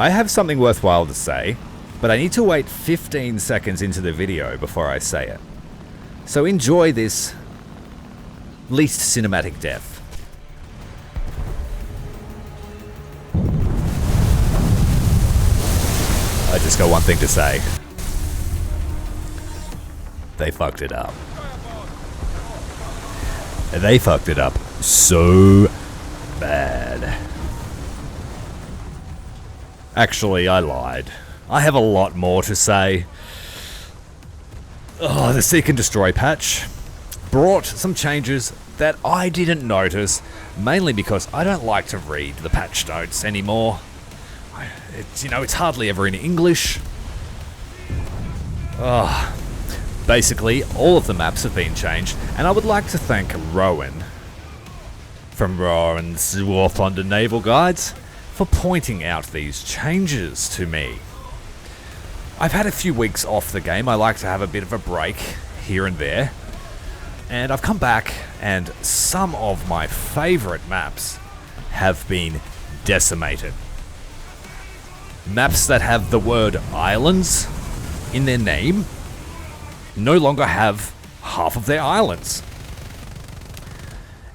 I have something worthwhile to say, but I need to wait 15 seconds into the video before I say it. So enjoy this least cinematic death. I just got one thing to say. They fucked it up. They fucked it up so bad. Actually, I lied. I have a lot more to say. Oh, the Seek and Destroy patch brought some changes that I didn't notice, mainly because I don't like to read the patch notes anymore. It's hardly ever in English. Basically, all of the maps have been changed, and I would like to thank Rowan from Rowan's War Thunder Naval Guides for pointing out these changes to me. I've had a few weeks off the game. I like to have a bit of a break here and there, and I've come back, and some of my favourite maps have been decimated. Maps that have the word islands in their name no longer have half of their islands.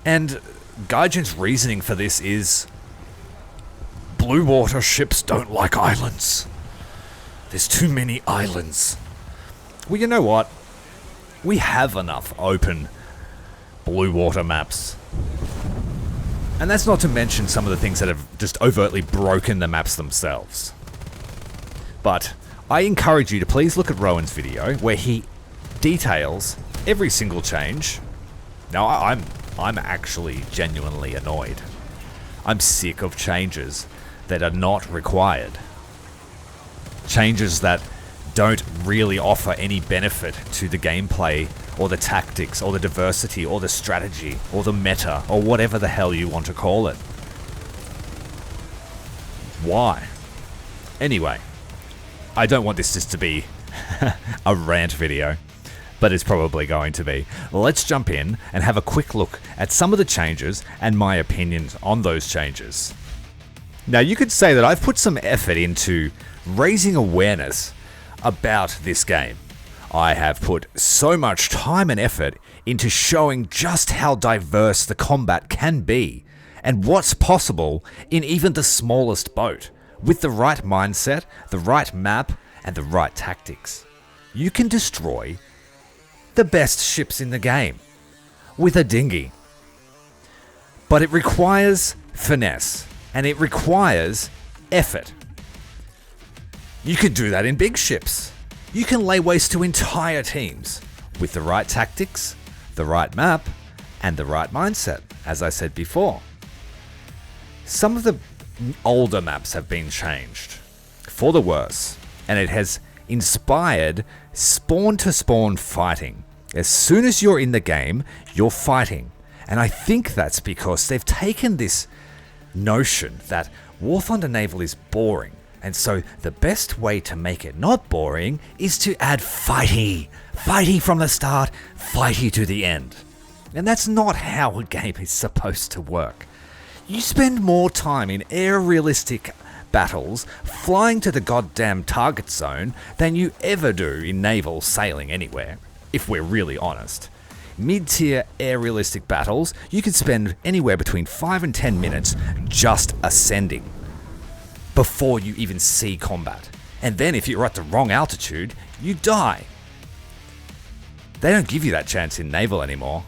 And Gaijin's reasoning for this is blue water ships don't like islands. There's too many islands. Well, you know what? We have enough open blue water maps. And that's not to mention some of the things that have just overtly broken the maps themselves. But I encourage you to please look at Rowan's video where he details every single change. Now, I'm actually genuinely annoyed. I'm sick of changes that are not required. Changes that don't really offer any benefit to the gameplay or the tactics or the diversity or the strategy or the meta or whatever the hell you want to call it. Why? Anyway, I don't want this just to be a rant video, but it's probably going to be. Let's jump in and have a quick look at some of the changes and my opinions on those changes. Now, you could say that I've put some effort into raising awareness about this game. I have put so much time and effort into showing just how diverse the combat can be and what's possible in even the smallest boat. With the right mindset, the right map, and the right tactics, you can destroy the best ships in the game with a dinghy. But it requires finesse, and it requires effort. You can do that in big ships. You can lay waste to entire teams with the right tactics, the right map, and the right mindset, as I said before. Some of the older maps have been changed for the worse, and it has inspired spawn-to-spawn fighting. As soon as you're in the game, you're fighting. And I think that's because they've taken this notion that War Thunder Naval is boring. And so the best way to make it not boring is to add fighty. Fighty from the start, fighty to the end. And that's not how a game is supposed to work. You spend more time in air-realistic battles flying to the goddamn target zone than you ever do in naval sailing anywhere, if we're really honest. Mid-tier air-realistic battles, you can spend anywhere between 5 and 10 minutes just ascending before you even see combat. And then if you're at the wrong altitude, you die. They don't give you that chance in naval anymore.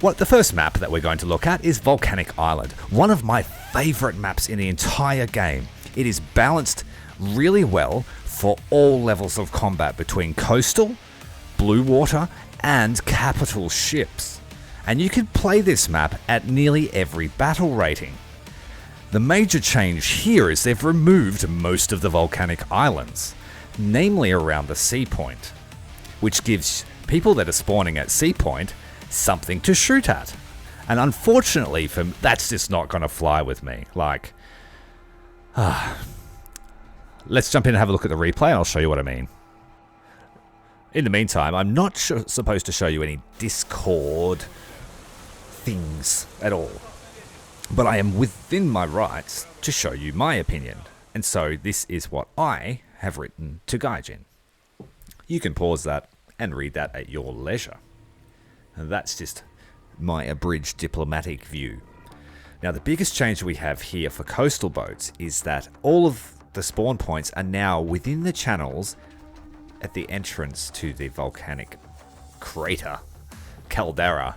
Well, the first map that we're going to look at is Volcanic Island, one of my favourite maps in the entire game. It is balanced really well for all levels of combat between coastal, blue water, and capital ships. And you can play this map at nearly every battle rating. The major change here is they've removed most of the volcanic islands, namely around the sea point, which gives people that are spawning at sea point something to shoot at. And unfortunately, that's just not going to fly with me. Let's jump in and have a look at the replay and I'll show you what I mean. In the meantime, I'm not supposed to show you any Discord things at all. But I am within my rights to show you my opinion. And so this is what I have written to Gaijin. You can pause that and read that at your leisure. And that's just my abridged diplomatic view. Now, the biggest change we have here for coastal boats is that all of the spawn points are now within the channels at the entrance to the volcanic crater, caldera,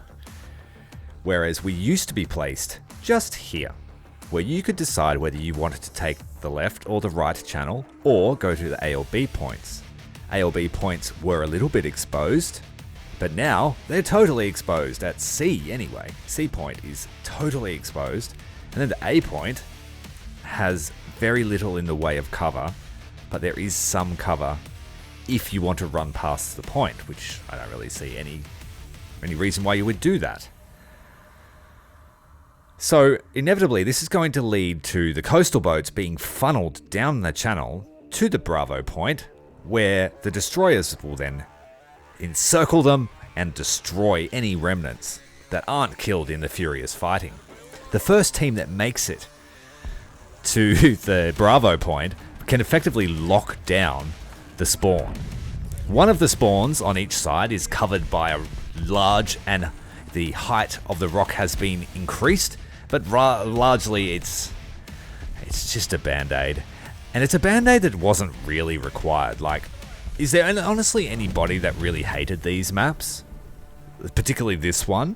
whereas we used to be placed just here, where you could decide whether you wanted to take the left or the right channel, or go to the A or B points. A or B points were a little bit exposed, but now they're totally exposed at C anyway. C point is totally exposed, and then the A point has very little in the way of cover, but there is some cover if you want to run past the point, which I don't really see any reason why you would do that. So inevitably, this is going to lead to the coastal boats being funneled down the channel to the Bravo point, where the destroyers will then encircle them and destroy any remnants that aren't killed in the furious fighting. The first team that makes it to the Bravo point can effectively lock down the spawn. One of the spawns on each side is covered by a large, and the height of the rock has been increased, but largely it's just a band-aid. And it's a band-aid that wasn't really required. Like, is there honestly anybody that really hated these maps? Particularly this one?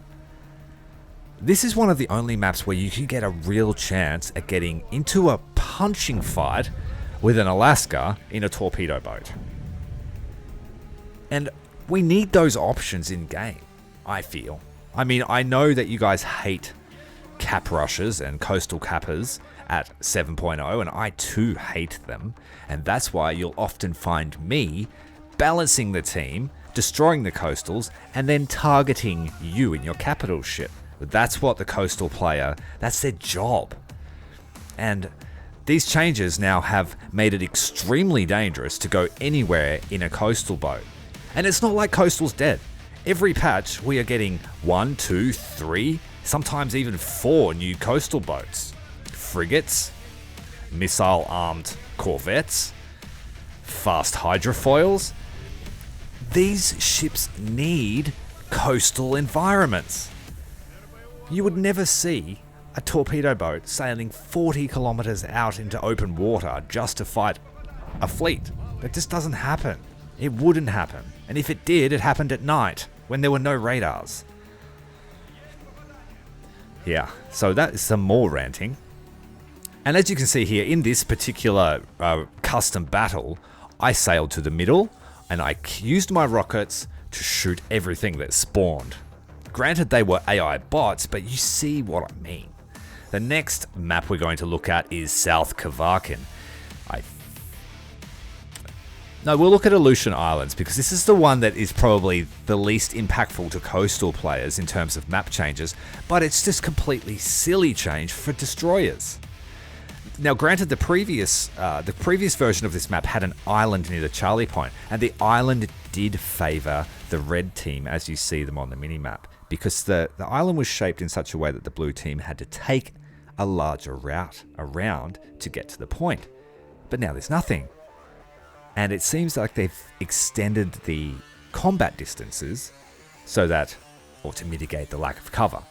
This is one of the only maps where you can get a real chance at getting into a punching fight with an Alaska in a torpedo boat. And we need those options in game, I feel. I mean, I know that you guys hate cap rushes and coastal cappers at 7.0, and I too hate them, and that's why you'll often find me balancing the team, destroying the coastals, and then targeting you in your capital ship. That's what the coastal player, that's their job. And these changes now have made it extremely dangerous to go anywhere in a coastal boat. And it's not like coastal's dead. Every patch we are getting 1, 2, 3, sometimes even 4 new coastal boats. Frigates, missile-armed corvettes, fast hydrofoils. These ships need coastal environments. You would never see a torpedo boat sailing 40 kilometers out into open water just to fight a fleet. That just doesn't happen. It wouldn't happen. And if it did, it happened at night when there were no radars. Yeah, so that is some more ranting. And as you can see here, in this particular custom battle, I sailed to the middle and I used my rockets to shoot everything that spawned. Granted, they were AI bots, but you see what I mean. The next map we're going to look at is South Kavakin. No, we'll look at Aleutian Islands because this is the one that is probably the least impactful to coastal players in terms of map changes, but it's just completely silly change for destroyers. Now, granted, the previous version of this map had an island near the Charlie Point, and the island did favour the red team as you see them on the minimap, because the island was shaped in such a way that the blue team had to take a larger route around to get to the point. But now there's nothing. And it seems like they've extended the combat distances so that, or to mitigate the lack of cover.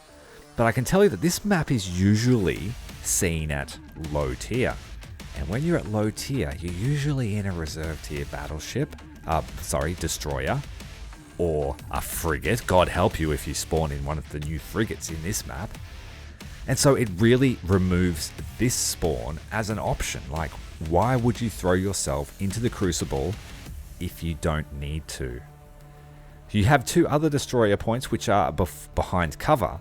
But I can tell you that this map is usually seen at low tier. And when you're at low tier, you're usually in a reserve tier battleship, destroyer, or a frigate. God help you if you spawn in one of the new frigates in this map. And so it really removes this spawn as an option. Like, why would you throw yourself into the Crucible if you don't need to? You have 2 other destroyer points which are behind cover,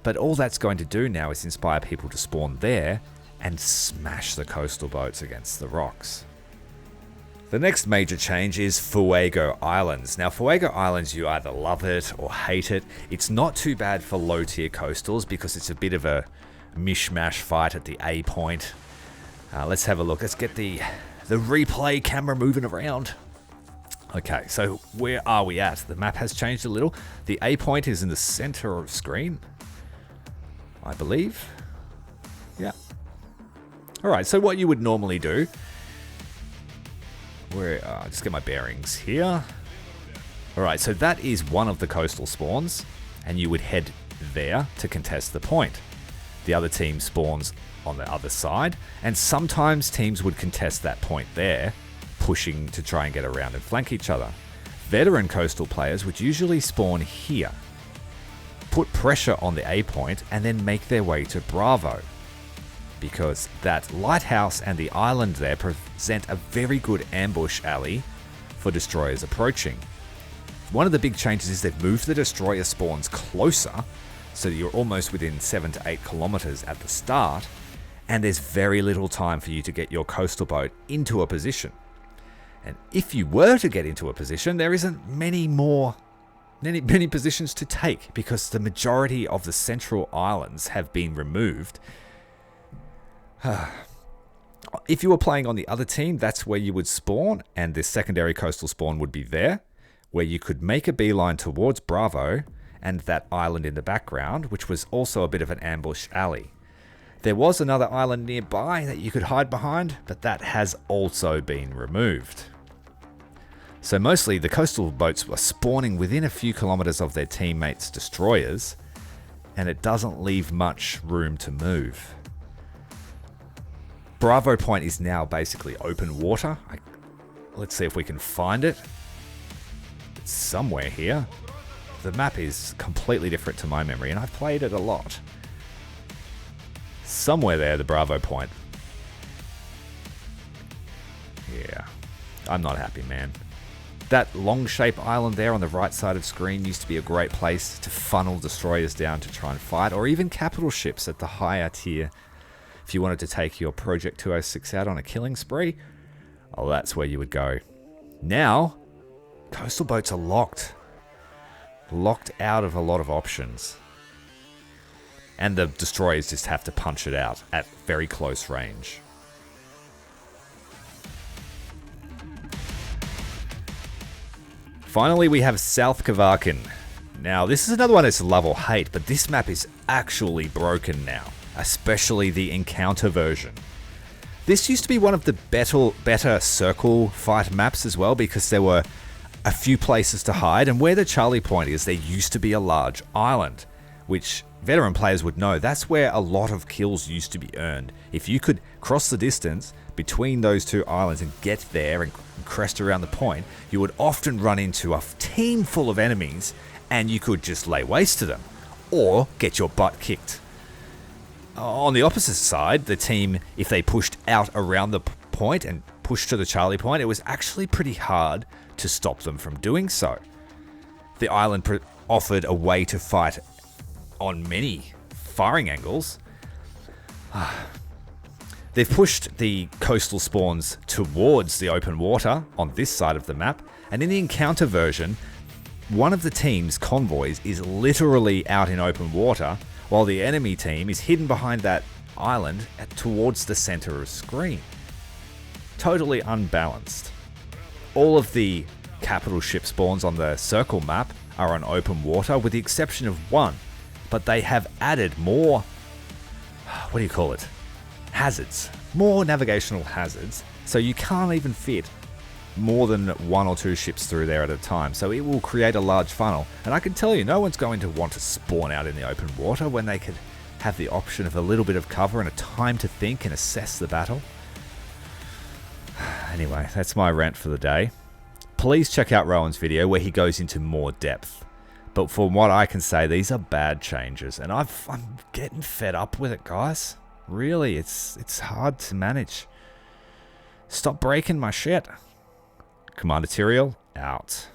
but all that's going to do now is inspire people to spawn there and smash the coastal boats against the rocks. The next major change is Fuego Islands. Now, Fuego Islands, you either love it or hate it. It's not too bad for low tier coastals because it's a bit of a mishmash fight at the A point. Let's have a look. Let's get the replay camera moving around. Okay, so where are we at? The map has changed a little. The A point is in the center of screen, I believe. Yeah. Alright, so what you would normally do, just get my bearings here. Alright, so that is one of the coastal spawns, and you would head there to contest the point. The other team spawns on the other side, and sometimes teams would contest that point there, pushing to try and get around and flank each other. Veteran coastal players would usually spawn here, put pressure on the A point, and then make their way to Bravo, because that lighthouse and the island there present a very good ambush alley for destroyers approaching. One of the big changes is they've moved the destroyer spawns closer, so that you're almost within 7 to 8 kilometers at the start, and there's very little time for you to get your coastal boat into a position. And if you were to get into a position, there isn't many positions to take, because the majority of the central islands have been removed. If you were playing on the other team, that's where you would spawn, and the secondary coastal spawn would be there, where you could make a beeline towards Bravo and that island in the background, which was also a bit of an ambush alley. There was another island nearby that you could hide behind, but that has also been removed. So mostly the coastal boats were spawning within a few kilometers of their teammates' destroyers, and it doesn't leave much room to move. Bravo Point is now basically open water. Let's see if we can find it. It's somewhere here. The map is completely different to my memory, and I've played it a lot. Somewhere there, the Bravo Point. Yeah, I'm not happy, man. That long shape island there on the right side of screen used to be a great place to funnel destroyers down to try and fight, or even capital ships at the higher tier. If you wanted to take your Project 206 out on a killing spree, oh, that's where you would go. Now, coastal boats are locked out of a lot of options. And the destroyers just have to punch it out at very close range. Finally, we have South Kavakin. Now, this is another one that's love or hate, but this map is actually broken now, especially the encounter version. This used to be one of the better circle fight maps as well, because there were a few places to hide, and where the Charlie Point is, there used to be a large island, which veteran players would know. That's where a lot of kills used to be earned. If you could cross the distance between those two islands and get there and crest around the point, you would often run into a team full of enemies, and you could just lay waste to them, or get your butt kicked. On the opposite side, the team, if they pushed out around the point and pushed to the Charlie Point, it was actually pretty hard to stop them from doing so. The island offered a way to fight on many firing angles. They've pushed the coastal spawns towards the open water on this side of the map, and in the encounter version, one of the team's convoys is literally out in open water, while the enemy team is hidden behind that island towards the center of the screen. Totally unbalanced. All of the capital ship spawns on the circle map are on open water, with the exception of one, but they have added more, hazards, more navigational hazards, so you can't even fit more than 1 or 2 ships through there at a time, so it will create a large funnel. And I can tell you, no one's going to want to spawn out in the open water when they could have the option of a little bit of cover and a time to think and assess the battle. Anyway, that's my rant for the day. Please check out Rowan's video where he goes into more depth. But from what I can say, these are bad changes, and I'm getting fed up with it, guys. Really, it's hard to manage. Stop breaking my shit. Commander Tyrael, out.